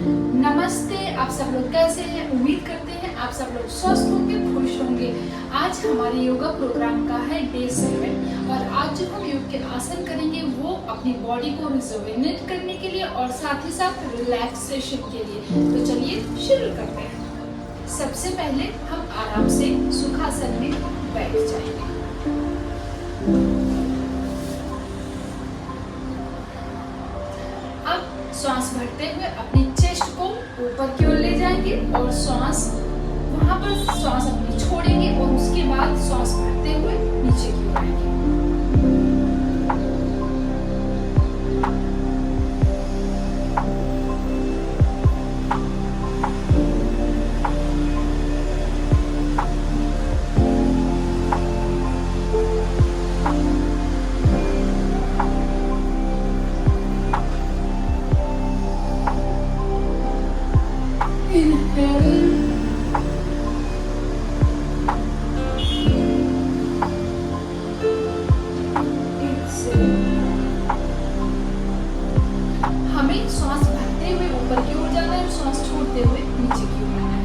नमस्ते, आप सब लोग कैसे हैं? उम्मीद करते हैं आप सब लोग स्वस्थ होंगे, खुश होंगे। आज हमारे योगा प्रोग्राम का है डे 7 और आज जो हम योग के आसन करेंगे वो अपनी बॉडी को रिजुवेनेट करने के लिए और साथ ही साथ रिलैक्सेशन के लिए। तो चलिए शुरू करते हैं। सबसे पहले हम आराम से सुखासन में बैठ जाएंगे। श्वास भरते हुए अपनी चेस्ट को ऊपर की ओर ले जाएंगे और वहां पर श्वास अपनी छोड़ेंगे और उसके बाद श्वास भरते हुए नीचे की ओर आएंगे। हमें श्वास भरते हुए ऊपर की ओर जाना है और श्वास छोड़ते हुए नीचे की ओर आना है।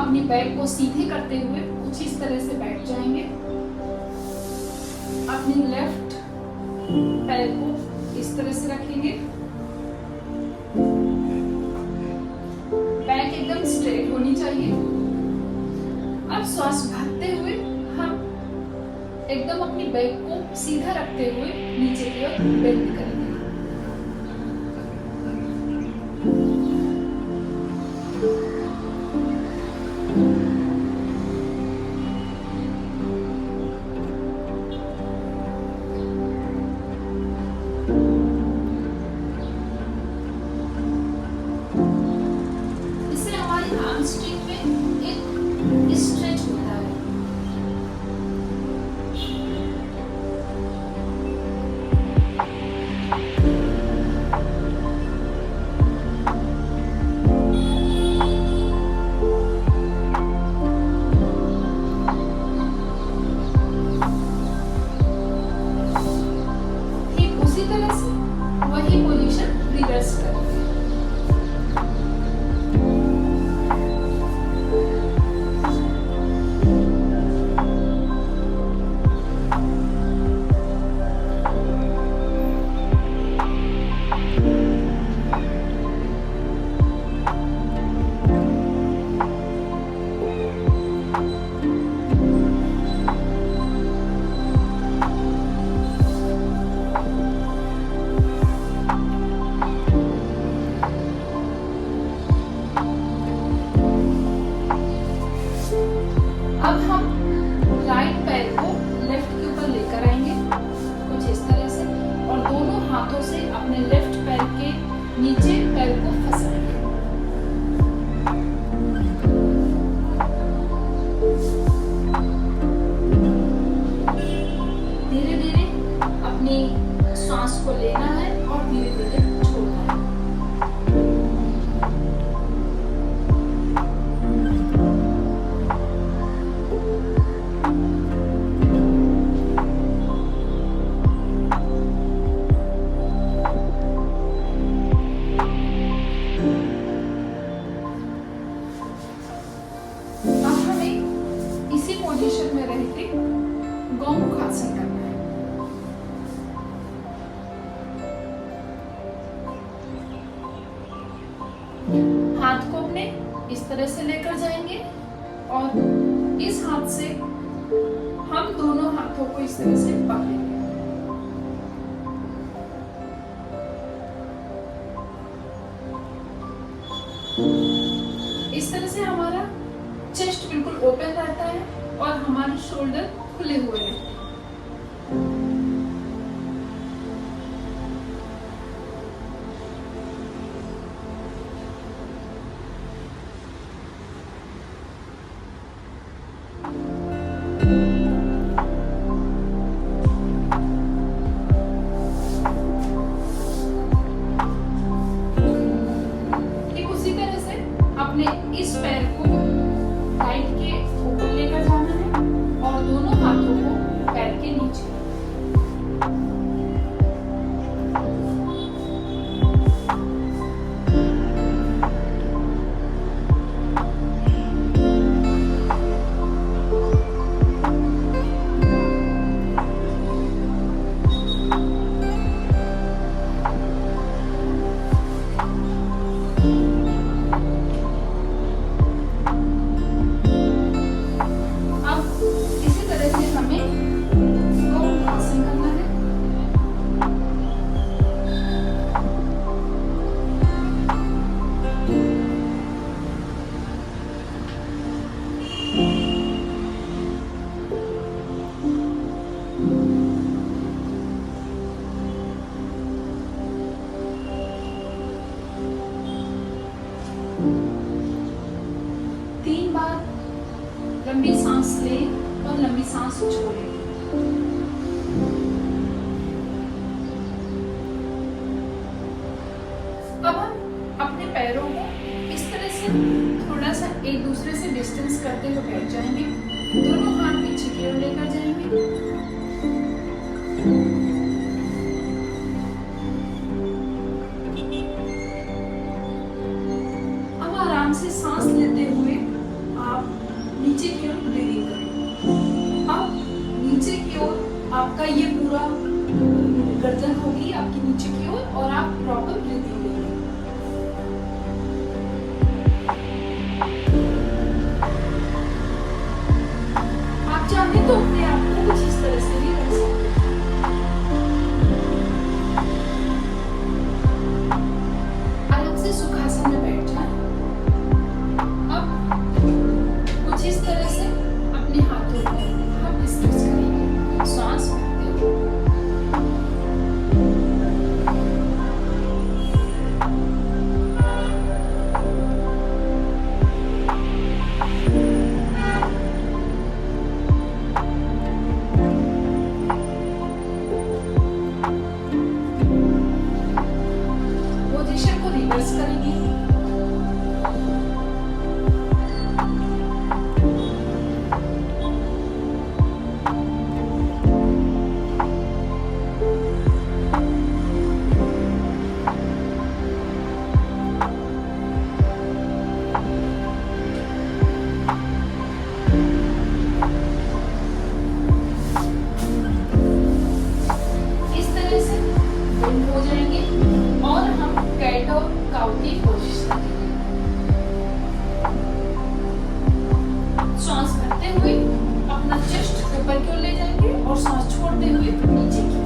अपनी बैक को सीधे करते हुए कुछ इस तरह से बैठ जाएंगे। अपनी लेफ्ट पैर को इस तरह से रखेंगे। बैक एकदम स्ट्रेट होनी चाहिए। अब श्वास भरते हुए हम एकदम अपनी बैक को सीधा रखते हुए नीचे की ओर बेंड करेंगे। हैमस्ट्रिंग में एक स्ट्रेच होता है। ठीक उसी तरह से वही पोजीशन रिवर्स करें। अब हम राइट पैर को लेफ्ट के ऊपर लेकर आएंगे कुछ इस तरह से और दोनों हाथों से अपने लेफ्ट पैर के नीचे पैर को फंसाएंगे। धीरे धीरे अपनी सांस को लेना है और धीरे धीरे छोड़ना है। पोजीशन में रह के गौमुखासन करना है। हाथ को अपने इस तरह से लेकर जाएंगे और इस हाथ से हम दोनों हाथों को इस तरह से पकड़ेंगे। इस तरह से हमारा चेस्ट बिल्कुल ओपन रहता है और हमारे शोल्डर खुले हुए रहते हैं। अपने इस पैर को राइट के ऊपर लेकर जाना है और दोनों हाथों को पैर के नीचे। लंबी सांस लें और लंबी सांस छोड़ें। अब हम अपने पैरों को इस तरह से थोड़ा सा एक दूसरे से डिस्टेंस करते हुए बैठ जाएंगे। दोनों हाथ पीछे की ओर लेकर जाएंगे। अब आराम से सांस लेते हुए आप नीचे की ओर ब्रीदिंग करें। अब नीचे की ओर आपका ये पूरा गर्दन होगी आपकी नीचे की ओर और आप प्रॉपर ब्रीदिंग लेंगे। आप चाहें तो अपने आप को कुछ इस तरह से भी रख सकते हैं। आराम से सुखासन में बैठ जाएं। अब इस तरह से अपने हाथों को हम स्ट्रेच करेंगे, सांस भरते हुए। पोजीशन को रिवर्स करेंगे। हो जाएंगे और हम कैट और काऊ की कोशिश करेंगे। सांस भरते हुए अपना चेस्ट ऊपर की ओर ले जाएंगे और सांस छोड़ते हुए नीचे की।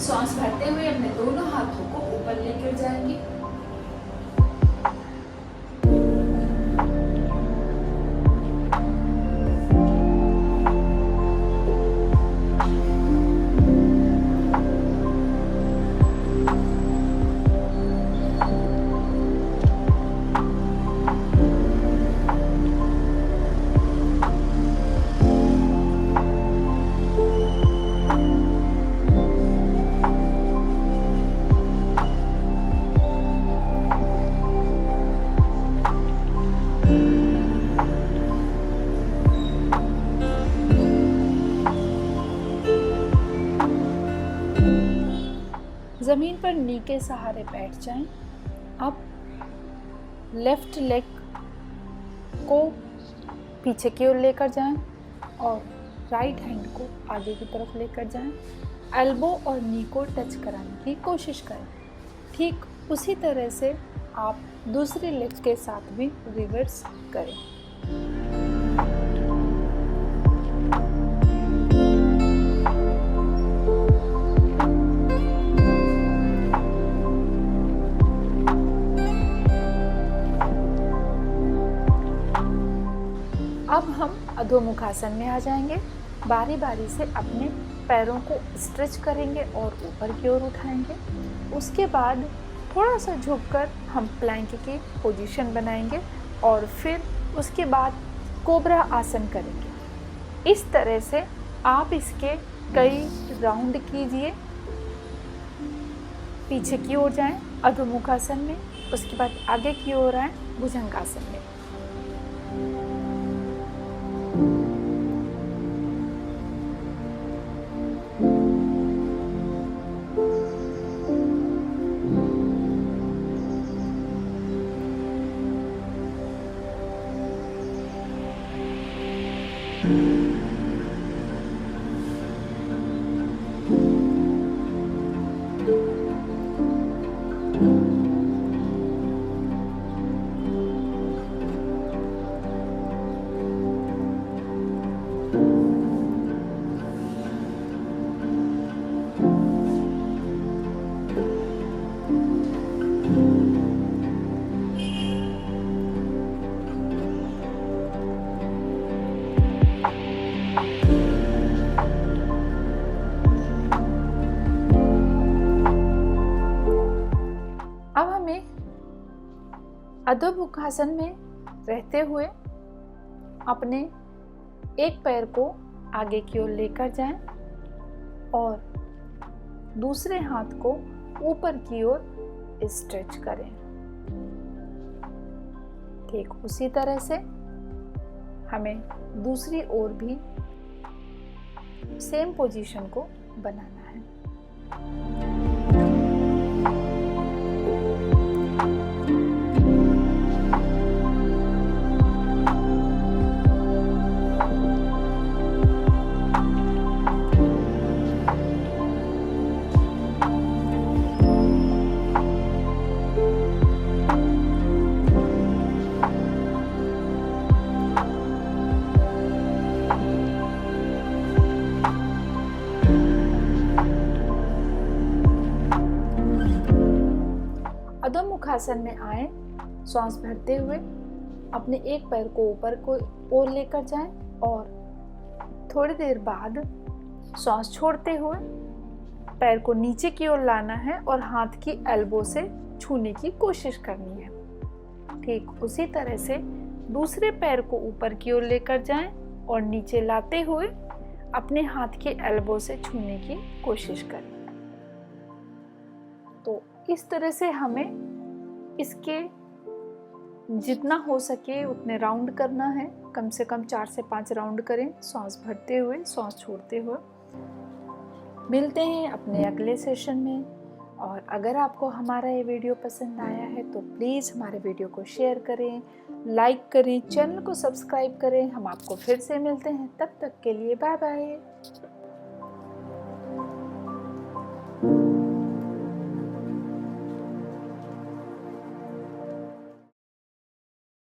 सांस भरते हुए अपने दोनों हाथों को ऊपर लेकर जाएंगे। ज़मीन पर नी के सहारे बैठ जाएं। अब लेफ्ट लेग को पीछे की ओर लेकर जाएं और राइट हैंड को आगे की तरफ लेकर जाएं। एल्बो और नी को टच कराने की कोशिश करें। ठीक उसी तरह से आप दूसरी लेग के साथ भी रिवर्स करें। अब हम अधोमुखासन में आ जाएंगे। बारी बारी से अपने पैरों को स्ट्रेच करेंगे और ऊपर की ओर उठाएंगे। उसके बाद थोड़ा सा झुककर हम प्लैंक की पोजीशन बनाएंगे और फिर उसके बाद कोबरा आसन करेंगे। इस तरह से आप इसके कई राउंड कीजिए। पीछे की ओर जाएं अधोमुखासन में, उसके बाद आगे की ओर आएं भुजंगासन में। अधोमुखासन में रहते हुए अपने एक पैर को आगे की ओर लेकर जाएं और दूसरे हाथ को ऊपर की ओर स्ट्रेच करें। ठीक उसी तरह से हमें दूसरी ओर भी सेम पोजीशन को बनाना है। अधोमुखासन में आए, सांस भरते हुए अपने एक पैर को ऊपर को ओर लेकर जाएं और थोड़ी देर बाद सांस छोड़ते हुए पैर को नीचे की ओर लाना है और हाथ की एल्बो से छूने की कोशिश करनी है। ठीक उसी तरह से दूसरे पैर को ऊपर की ओर लेकर जाएं और नीचे लाते हुए अपने हाथ की एल्बो से छूने की कोशिश करें। तो इस तरह से हमें इसके जितना हो सके उतने राउंड करना है। कम से कम 4 से 5 राउंड करें, सांस भरते हुए सांस छोड़ते हुए। मिलते हैं अपने अगले सेशन में। और अगर आपको हमारा ये वीडियो पसंद आया है तो प्लीज़ हमारे वीडियो को शेयर करें, लाइक करें, चैनल को सब्सक्राइब करें। हम आपको फिर से मिलते हैं, तब तक के लिए बाय बाय।